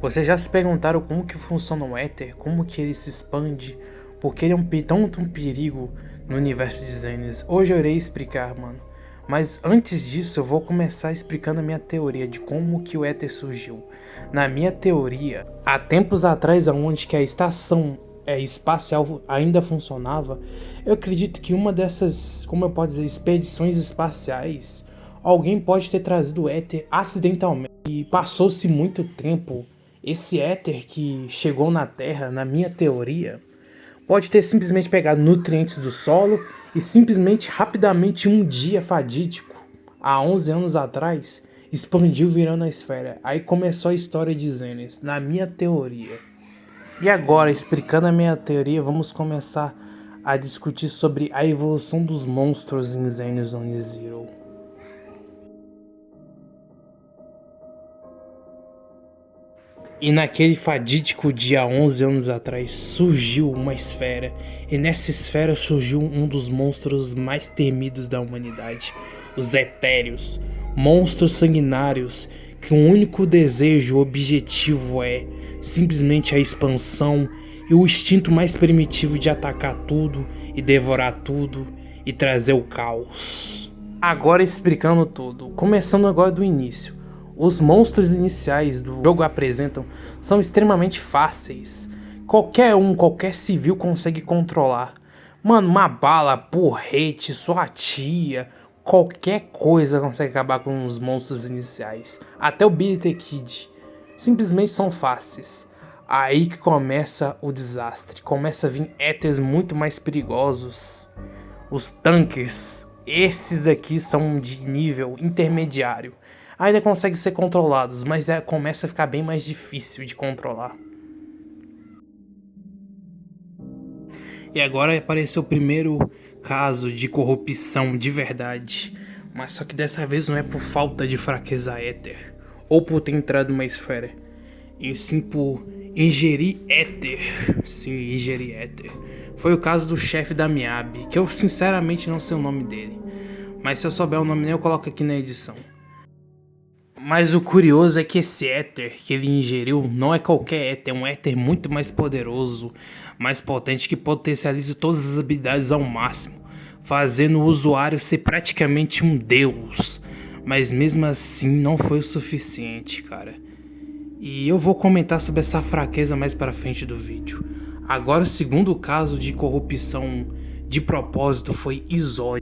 Vocês já se perguntaram como que funciona o éter, como que ele se expande, porque ele é um perigo no universo de Xenis. Hoje eu irei explicar, mano. Mas antes disso eu vou começar explicando a minha teoria de como que o éter surgiu. Na minha teoria, há tempos atrás, onde que a estação espacial ainda funcionava, eu acredito que uma dessas, como eu posso dizer, expedições espaciais, alguém pode ter trazido o éter acidentalmente. E passou-se muito tempo. Esse éter que chegou na Terra, na minha teoria, pode ter simplesmente pegado nutrientes do solo e simplesmente, rapidamente, um dia fadídico, há 11 anos atrás, expandiu virando a esfera. Aí começou a história de Xenis, na minha teoria. E agora, explicando a minha teoria, vamos começar a discutir sobre a evolução dos monstros em Xenis Zone Zero. E naquele fadídico dia 11 anos atrás surgiu uma esfera, e nessa esfera surgiu um dos monstros mais temidos da humanidade, os Etéreos, monstros sanguinários que o único desejo, objetivo é simplesmente a expansão e o instinto mais primitivo de atacar tudo e devorar tudo e trazer o caos. Agora explicando tudo, começando agora do início. Os monstros iniciais do jogo apresentam são extremamente fáceis. Qualquer civil consegue controlar. Mano, uma bala, porrete, sua tia, qualquer coisa consegue acabar com os monstros iniciais. Até o Billy the Kid. Simplesmente são fáceis. Aí que começa o desastre. Começa a vir éteres muito mais perigosos. Os tankers. Esses daqui são de nível intermediário. Ainda conseguem ser controlados, mas começa a ficar bem mais difícil de controlar. E agora apareceu o primeiro caso de corrupção de verdade. Mas só que dessa vez não é por falta de fraqueza éter, ou por ter entrado numa esfera, e sim por ingerir éter. Sim, ingerir éter. Foi o caso do chefe da MIAB, que eu sinceramente não sei o nome dele. Mas se eu souber o nome dele eu coloco aqui na edição. Mas o curioso é que esse éter que ele ingeriu não é qualquer éter, é um éter muito mais poderoso, mais potente, que potencializa todas as habilidades ao máximo, fazendo o usuário ser praticamente um deus. Mas mesmo assim não foi o suficiente, cara. E eu vou comentar sobre essa fraqueza mais pra frente do vídeo. Agora o segundo caso de corrupção de propósito foi Izod.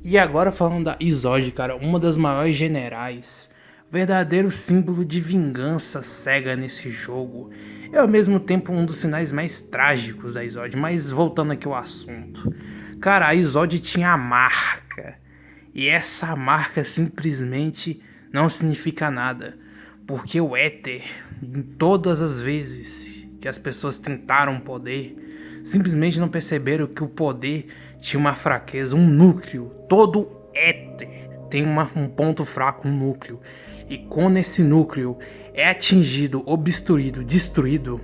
E agora falando da Izod, cara, uma das maiores generais, verdadeiro símbolo de vingança cega nesse jogo, e ao mesmo tempo um dos sinais mais trágicos da Izod. Mas voltando aqui ao assunto, cara, a Izod tinha a marca, e essa marca simplesmente não significa nada, porque o éter, em todas as vezes que as pessoas tentaram poder, simplesmente não perceberam que o poder tinha uma fraqueza, um núcleo. Todo éter tem um ponto fraco, um núcleo. E quando esse núcleo é atingido, obstruído, destruído,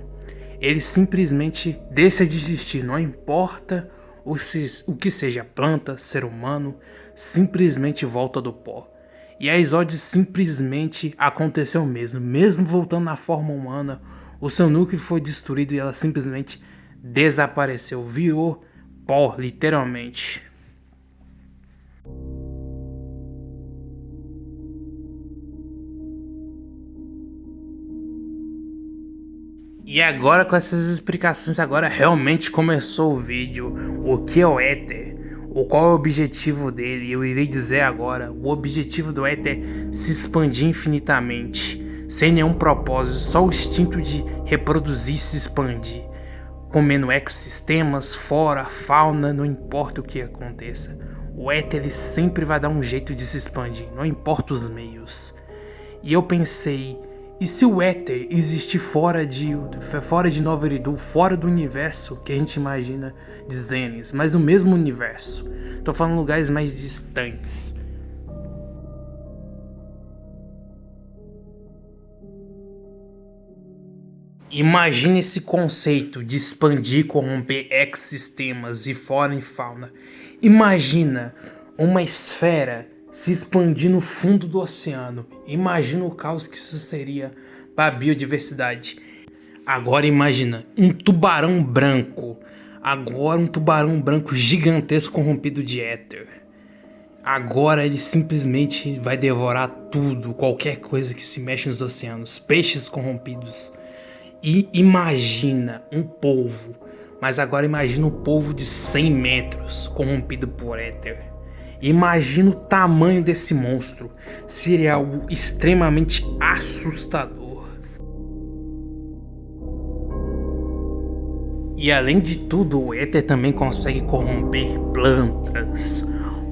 ele simplesmente deixa de existir. Não importa o que seja, planta, ser humano, simplesmente volta do pó. E a Izod simplesmente aconteceu mesmo. Mesmo voltando na forma humana, o seu núcleo foi destruído e ela simplesmente desapareceu. Virou pó, literalmente. E agora, com essas explicações, agora realmente começou o vídeo. O que é o éter? Qual é o objetivo dele? Eu irei dizer agora. O objetivo do éter é se expandir infinitamente, sem nenhum propósito, só o instinto de reproduzir e se expandir, comendo ecossistemas, flora, fauna, não importa o que aconteça. O éter ele sempre vai dar um jeito de se expandir, não importa os meios. E eu pensei, e se o éter existir fora de Nova Eridu, fora do universo que a gente imagina de Xenis, mas no mesmo universo? Tô falando lugares mais distantes. Imagine esse conceito de expandir, corromper ecossistemas e flora e fauna. Imagina uma esfera se expandir no fundo do oceano. Imagina o caos que isso seria para a biodiversidade. Agora imagina um tubarão branco. Agora um tubarão branco gigantesco corrompido de éter. Agora ele simplesmente vai devorar tudo, qualquer coisa que se mexe nos oceanos. Peixes corrompidos. E imagina um polvo. Mas agora imagina um polvo de 100 metros corrompido por éter. Imagina o tamanho desse monstro. Seria algo extremamente assustador. E além de tudo, o éter também consegue corromper plantas.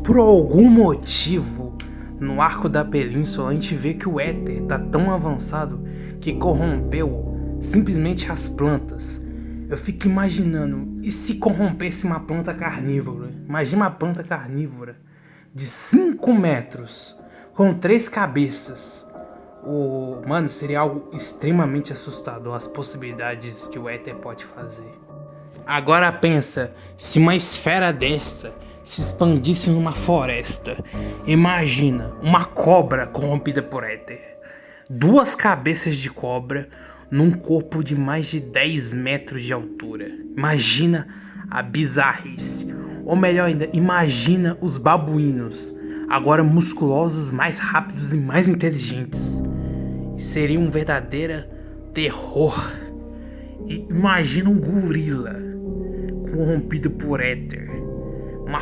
Por algum motivo, no arco da península, a gente vê que o éter está tão avançado que corrompeu simplesmente as plantas. Eu fico imaginando, e se corrompesse uma planta carnívora? Imagina uma planta carnívora de 5 metros, com 3 cabeças. Mano, seria algo extremamente assustador, as possibilidades que o éter pode fazer. Agora pensa, se uma esfera dessa se expandisse numa floresta. Imagina uma cobra corrompida por éter. 2 cabeças de cobra num corpo de mais de 10 metros de altura. Imagina a bizarrice. Ou melhor ainda, imagina os babuínos, agora musculosos, mais rápidos e mais inteligentes. Seria um verdadeiro terror. E imagina um gorila corrompido por éter. Uma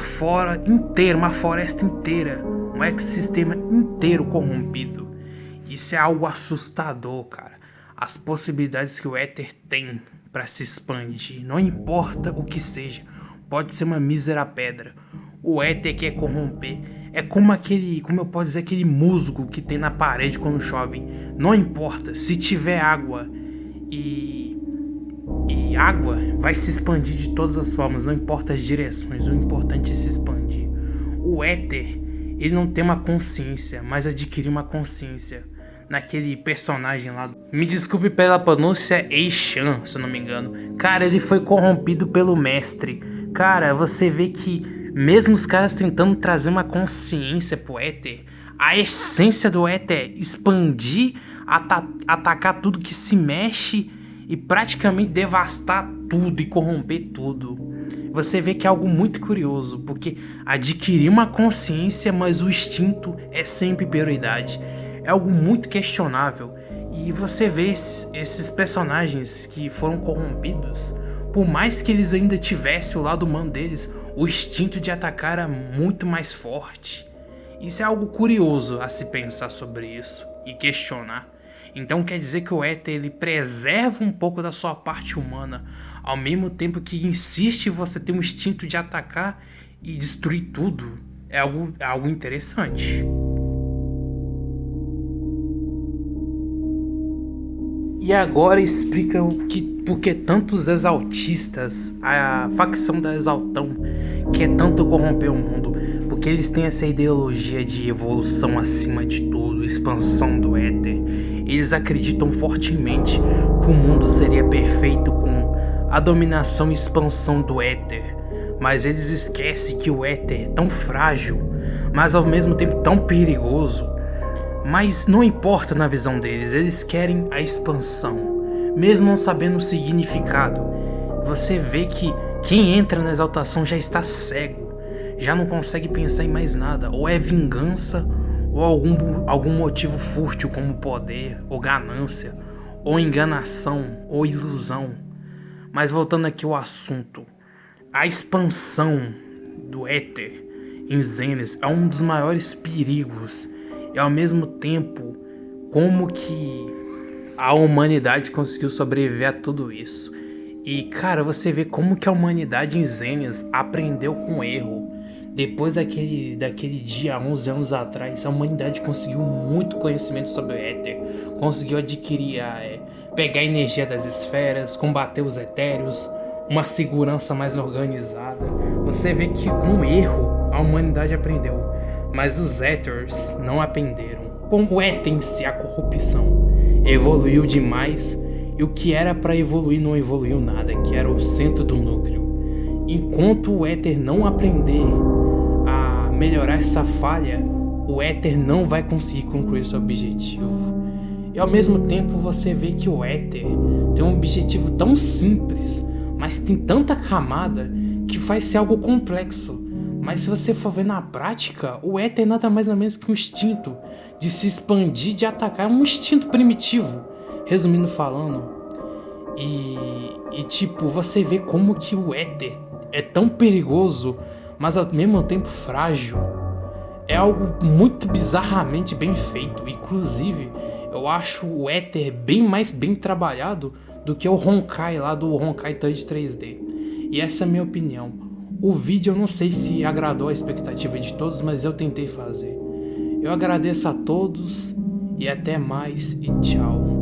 floresta inteira, um ecossistema inteiro corrompido. Isso é algo assustador, cara. As possibilidades que o éter tem para se expandir, não importa o que seja, pode ser uma mísera pedra. O éter quer corromper. É como eu posso dizer, aquele musgo que tem na parede quando chove. Não importa, se tiver água e água vai se expandir de todas as formas, não importa as direções, o importante é se expandir. O éter, ele não tem uma consciência, mas adquiriu uma consciência naquele personagem lá. Me desculpe pela pronúncia, Eishan, se eu não me engano. Cara, ele foi corrompido pelo mestre. Cara, você vê que mesmo os caras tentando trazer uma consciência pro éter, a essência do éter é expandir, atacar tudo que se mexe e praticamente devastar tudo e corromper tudo. Você vê que é algo muito curioso, porque adquirir uma consciência, mas o instinto é sempre prioridade. É algo muito questionável. E você vê esses personagens que foram corrompidos, por mais que eles ainda tivessem o lado humano deles, o instinto de atacar era muito mais forte. Isso é algo curioso a se pensar sobre isso e questionar. Então quer dizer que o éter, ele preserva um pouco da sua parte humana, ao mesmo tempo que insiste em você ter um instinto de atacar e destruir tudo. É algo interessante. E agora explica por que tantos exaltistas, a facção da Exaltão, quer tanto corromper o mundo. Porque eles têm essa ideologia de evolução acima de tudo, expansão do éter. Eles acreditam fortemente que o mundo seria perfeito com a dominação e expansão do éter. Mas eles esquecem que o éter é tão frágil, mas ao mesmo tempo tão perigoso. Mas não importa na visão deles, eles querem a expansão, mesmo não sabendo o significado. Você vê que quem entra na exaltação já está cego, já não consegue pensar em mais nada, ou é vingança, ou algum motivo fútil como poder, ou ganância, ou enganação, ou ilusão. Mas voltando aqui ao assunto, a expansão do éter em Xenos é um dos maiores perigos. E ao mesmo tempo, como que a humanidade conseguiu sobreviver a tudo isso. E cara, você vê como que a humanidade em Xenos aprendeu com erro. Depois daquele dia, 11 anos atrás, a humanidade conseguiu muito conhecimento sobre o éter. Conseguiu adquirir, pegar a energia das esferas, combater os etéreos, uma segurança mais organizada. Você vê que com erro a humanidade aprendeu. Mas os éters não aprenderam. Como o éter em si, a corrupção, evoluiu demais. E o que era para evoluir não evoluiu nada, que era o centro do núcleo. Enquanto o éter não aprender a melhorar essa falha, o éter não vai conseguir concluir seu objetivo. E ao mesmo tempo você vê que o Ether tem um objetivo tão simples, mas tem tanta camada que faz ser algo complexo. Mas se você for ver na prática, o Ether é nada mais nada menos que um instinto de se expandir, de atacar. É um instinto primitivo, resumindo falando. E tipo, você vê como que o Ether é tão perigoso, mas ao mesmo tempo frágil. É algo muito bizarramente bem feito. Inclusive, eu acho o Ether bem mais bem trabalhado do que o Honkai lá do Honkai Touch 3D. E essa é a minha opinião. O vídeo eu não sei se agradou a expectativa de todos, mas eu tentei fazer. Eu agradeço a todos e até mais e tchau.